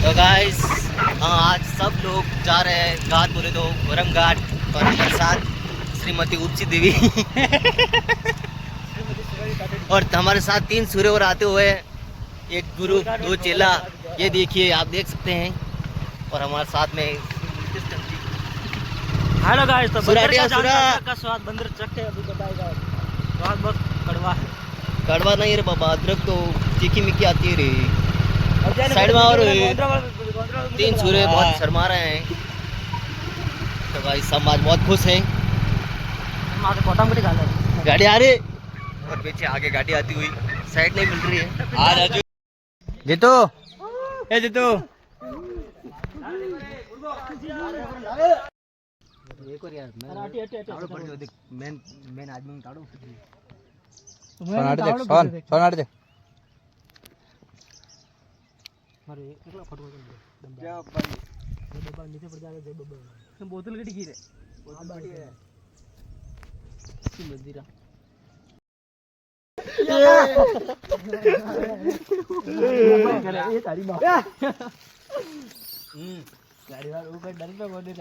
तो गाइस आज सब लोग जा रहे हैं घाट बोले तो गरम घाट और हमारे साथ श्रीमती उच्ची देवी और हमारे साथ 3 सूर्य और आते हुए एक गुरु 2 चेला। ये देखिए आप देख सकते हैं और हमारे साथ में हेलो गाइस, तो सुराटिया का स्वाद बंदर चखे अभी बताएगा। स्वाद बहुत कड़वा है। कड़वा नहीं रे बाबा, अदरक तो चीखी मिकी आती है रे। साइड में और 3 सूर्य बहुत शर्मा रहे हैं। तो भाई सब आज बहुत खुश हैं। गाड़ी आ रही और पीछे आगे गाड़ी आती हुई साइड नहीं मिल रही है। आ राजू जीतू, ए जीतू एक और यार मेन मेन आदमी काढो सोनाड़ दे मारे एकला फोटो दे जा भाई डब्बा नीचे पड़ जाएगा। जय बब्बा बोतल कटी गिरे, बोतल कटी है की मदिरा ये तारी बात गाड़ी वाला ऊपर डर पे बोल दे